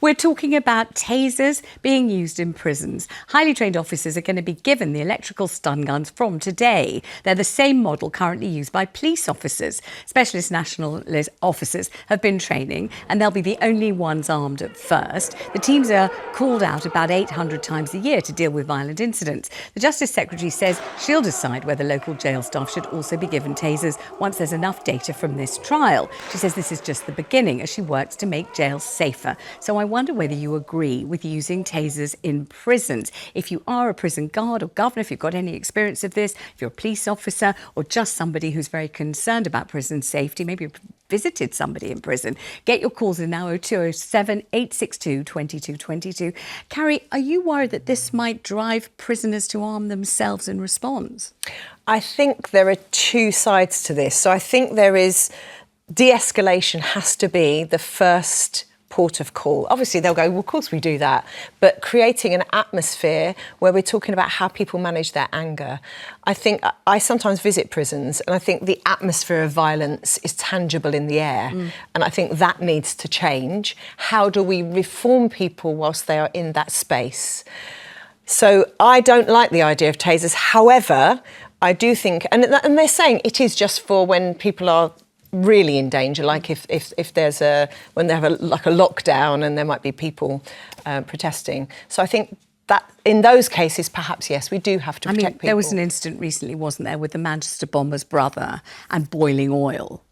We're talking about tasers being used in prisons. Highly trained officers are going to be given the electrical stun guns from today. They're the same model currently used by police officers. Specialist national officers have been training, and they'll be the only ones armed at first. The teams are called out about 800 times a year to deal with violent incidents. The Justice Secretary says she'll decide whether local jail staff should also be given tasers once there's enough data from this trial. She says this is just the beginning as she works to make jails safer. So I wonder whether you agree with using tasers in prisons. If you are a prison guard or governor, if you've got any experience of this, if you're a police officer or just somebody who's very concerned about prison safety, maybe you've visited somebody in prison, get your calls in now, 0207 862 2222. Carrie, are you worried that this might drive prisoners to arm themselves in response? I think there are two sides to this. So I think there is de-escalation has to be the first port of call. Obviously, they'll go, well, of course we do that. But creating an atmosphere where we're talking about how people manage their anger. I think I sometimes visit prisons and I think the atmosphere of violence is tangible in the air. And I think that needs to change. How do we reform people whilst they are in that space? So I don't like the idea of tasers. However, I do think, and they're saying it is just for when people are really in danger, like if there's when they have a lockdown and there might be people protesting. So I think that in those cases, perhaps, yes, we do have to protect people. There was an incident recently, wasn't there, with the Manchester bomber's brother and boiling oil.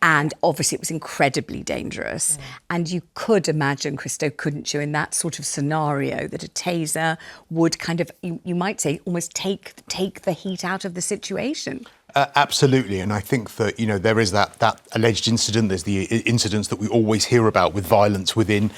And obviously it was incredibly dangerous. And you could imagine, Cristo, couldn't you, in that sort of scenario, that a taser would kind of, you might say, almost take the heat out of the situation? Absolutely, and I think that, you know, there is that alleged incident. There's the incidents that we always hear about with violence within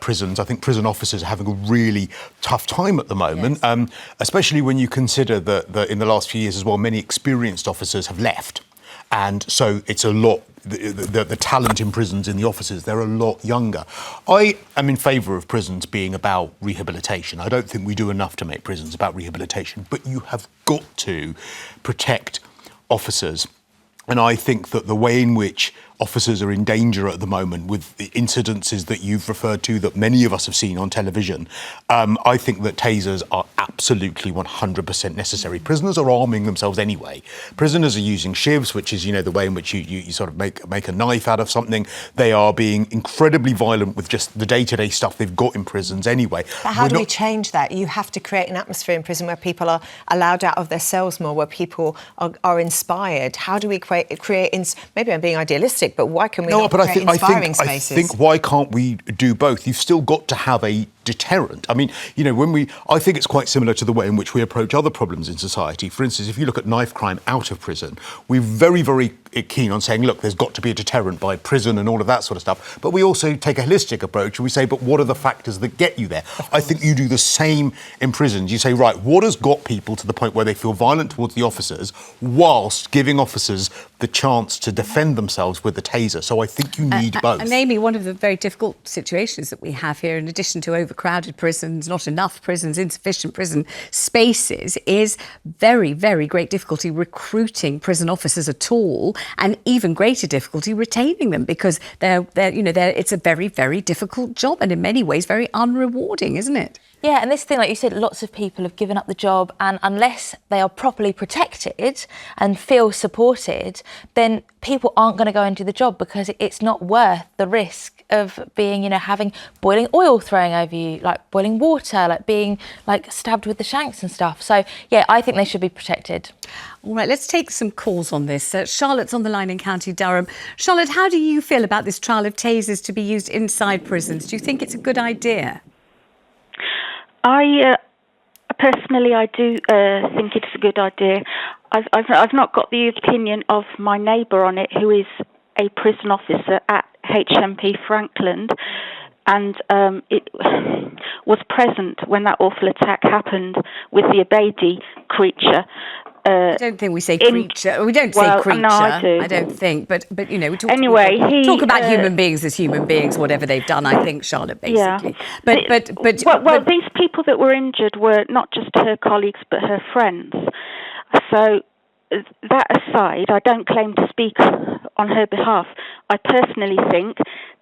prisons. I think prison officers are having a really tough time at the moment, yes. Especially when you consider that in the last few years as well, many experienced officers have left. And so it's a lot, the talent in prisons, in the officers, they're a lot younger. I am in favour of prisons being about rehabilitation. I don't think we do enough to make prisons about rehabilitation, but you have got to protect officers. And I think that the way in which officers are in danger at the moment with the incidences that you've referred to that many of us have seen on television, I think that tasers are absolutely 100% necessary. Prisoners are arming themselves anyway. Prisoners are using shivs, which is, you know, the way in which you sort of make a knife out of something. They are being incredibly violent with just the day-to-day stuff they've got in prisons anyway. But how do we change that? You have to create an atmosphere in prison where people are allowed out of their cells more, where people are inspired. How do we create maybe I'm being idealistic, but why can we not create inspiring spaces? I think why can't we do both? You've still got to have a deterrent. I mean, you know, I think it's quite similar to the way in which we approach other problems in society. For instance, if you look at knife crime out of prison, we're very, very keen on saying, look, there's got to be a deterrent by prison and all of that sort of stuff. But we also take a holistic approach and we say, but what are the factors that get you there? I think you do the same in prisons. You say, right, what has got people to the point where they feel violent towards the officers whilst giving officers the chance to defend themselves with the taser? So I think you need both. And Amy, one of the very difficult situations that we have here, in addition to overcrowded prisons, not enough prisons, insufficient prison spaces, is very, very great difficulty recruiting prison officers at all, and even greater difficulty retaining them, because it's a very, very difficult job and in many ways very unrewarding, isn't it? Yeah, and this thing, like you said, lots of people have given up the job, and unless they are properly protected and feel supported, then people aren't going to go into the job because it's not worth the risk of being, you know, having boiling oil throwing over you, like boiling water, like being like stabbed with the shanks and stuff. So, yeah, I think they should be protected. All right, let's take some calls on this. Charlotte's on the line in County Durham. Charlotte, how do you feel about this trial of tasers to be used inside prisons? Do you think it's a good idea? Personally, I do think it's a good idea. I've not got the opinion of my neighbour on it, who is a prison officer at HMP Frankland, and it was present when that awful attack happened with the Abedi creature. I don't think we say creature. We don't say creature. No, I do. I don't think. But you know, we talk, talk about human beings as human beings, whatever they've done. I think, Charlotte, basically. Yeah. But these people that were injured were not just her colleagues but her friends. So that aside, I don't claim to speak on her behalf. I personally think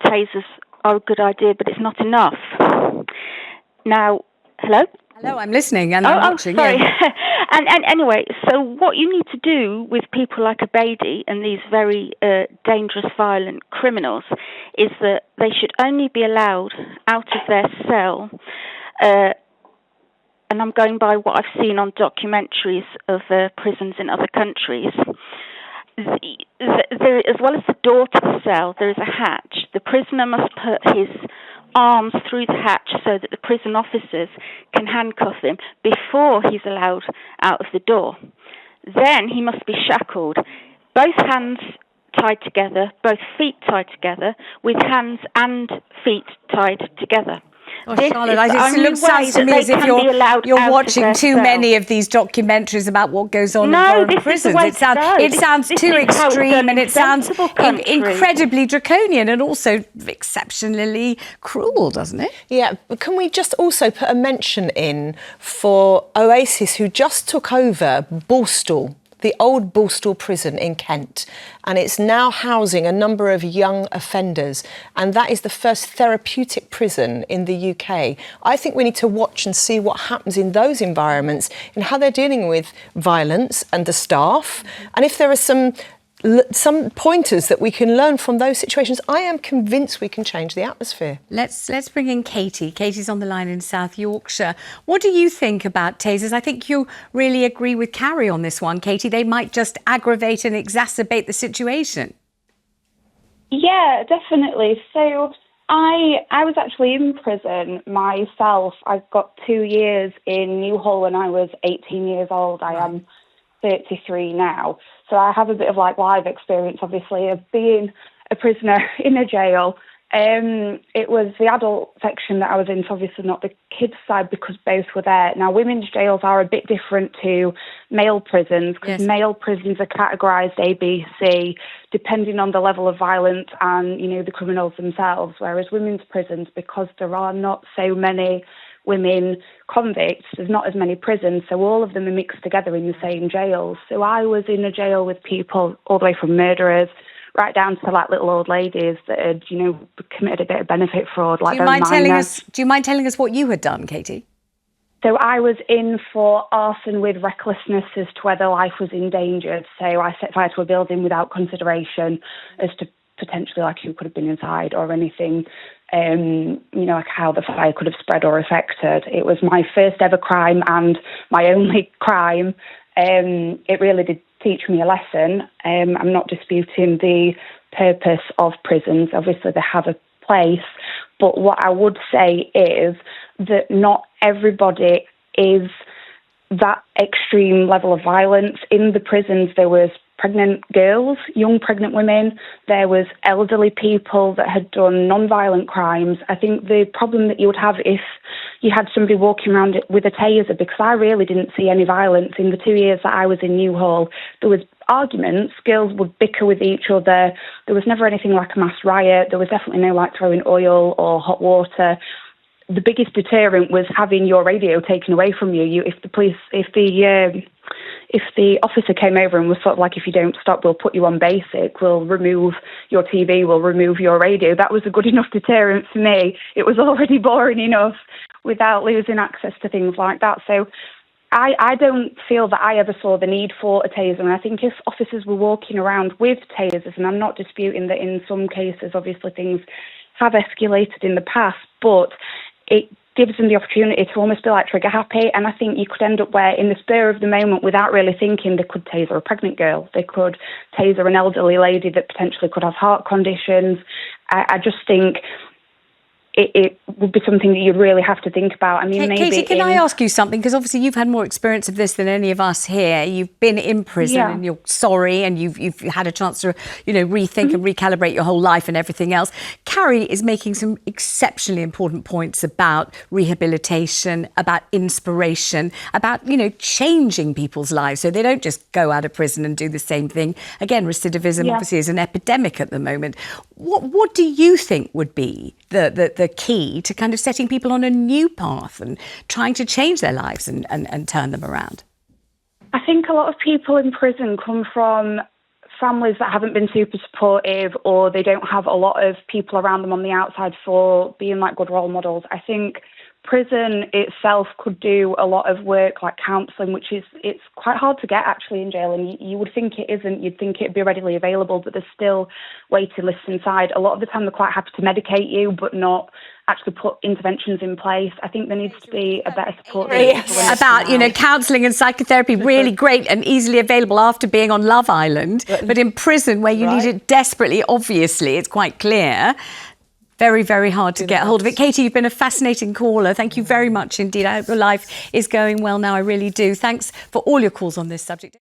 tasers are a good idea, but it's not enough. Now, hello? Hello, I'm listening and I'm watching. Sorry. Yeah. and anyway, so what you need to do with people like Abedi and these very dangerous, violent criminals is that they should only be allowed out of their cell, and I'm going by what I've seen on documentaries of prisons in other countries. There, as well as the door to the cell, there is a hatch. The prisoner must put his arms through the hatch so that the prison officers can handcuff him before he's allowed out of the door. Then he must be shackled, both hands tied together, both feet tied together, with hands and feet tied together. Oh, Charlotte, it sounds to me as if you're watching too many of these documentaries about what goes on in foreign prisons. It sounds too extreme, and it sounds incredibly draconian and also exceptionally cruel, doesn't it? Yeah, but can we just also put a mention in for Oasis, who just took over Borstal, the old Borstal prison in Kent, and it's now housing a number of young offenders, and that is the first therapeutic prison in the UK. I think we need to watch and see what happens in those environments and how they're dealing with violence and the staff, and if there are some pointers that we can learn from those situations. I am convinced we can change the atmosphere. Let's bring in Katie. Katie's on the line in South Yorkshire. What do you think about tasers? I think you really agree with Carrie on this one, Katie. They might just aggravate and exacerbate the situation. Yeah, definitely. So I was actually in prison myself. I got 2 years in Newhall when I was 18 years old. I am 33 now. So I have a bit of live experience, obviously, of being a prisoner in a jail. It was the adult section that I was in, so obviously not the kids' side because both were there. Now, women's jails are a bit different to male prisons because male prisons are categorised A, B, C, depending on the level of violence and, the criminals themselves, whereas women's prisons, because there are not so many women convicts, there's not as many prisons, so all of them are mixed together in the same jails. So I was in a jail with people all the way from murderers right down to little old ladies that had, committed a bit of benefit fraud. Do you mind telling us what you had done, Katie? So I was in for arson with recklessness as to whether life was endangered. So I set fire to a building without consideration as to potentially who could have been inside or anything. How the fire could have spread or affected. It was my first ever crime and my only crime. It really did teach me a lesson. I'm not disputing the purpose of prisons. Obviously, they have a place. But what I would say is that not everybody is that extreme level of violence. In the prisons, there was pregnant girls, young pregnant women. There was elderly people that had done non-violent crimes. I think the problem that you would have if you had somebody walking around with a taser, because I really didn't see any violence in the 2 years that I was in Newhall. There was arguments, girls would bicker with each other. There was never anything like a mass riot. There was definitely no throwing oil or hot water. The biggest deterrent was having your radio taken away from you. If the officer came over and was sort of if you don't stop, we'll put you on basic, we'll remove your TV, we'll remove your radio. That was a good enough deterrent for me. It was already boring enough without losing access to things like that. So I don't feel that I ever saw the need for a taser. And I think if officers were walking around with tasers, and I'm not disputing that in some cases, obviously things have escalated in the past, but it gives them the opportunity to almost be trigger happy. And I think you could end up where in the spur of the moment, without really thinking, they could taser a pregnant girl. They could taser an elderly lady that potentially could have heart conditions. I just think it would be something that you'd really have to think about. I mean, maybe. Katie, can I ask you something? Because obviously you've had more experience of this than any of us here. You've been in prison and you're sorry, and you've had a chance to, rethink and recalibrate your whole life and everything else. Carrie is making some exceptionally important points about rehabilitation, about inspiration, about, changing people's lives so they don't just go out of prison and do the same thing. Again, recidivism obviously is an epidemic at the moment. What do you think would be the key to kind of setting people on a new path and trying to change their lives and turn them around? I think a lot of people in prison come from families that haven't been super supportive, or they don't have a lot of people around them on the outside for being like good role models. I think prison itself could do a lot of work like counselling, which it's quite hard to get actually in jail, and you would think it isn't. You'd think it'd be readily available, but there's still waiting lists inside. A lot of the time they're quite happy to medicate you, but not actually put interventions in place. I think there needs to be a better support about, you know, counselling and psychotherapy, really great and easily available after being on Love Island, but in prison where you need it desperately, obviously, it's quite clear. Very, very hard to get hold of it. Katie, you've been a fascinating caller. Thank you very much indeed. I hope your life is going well now. I really do. Thanks for all your calls on this subject.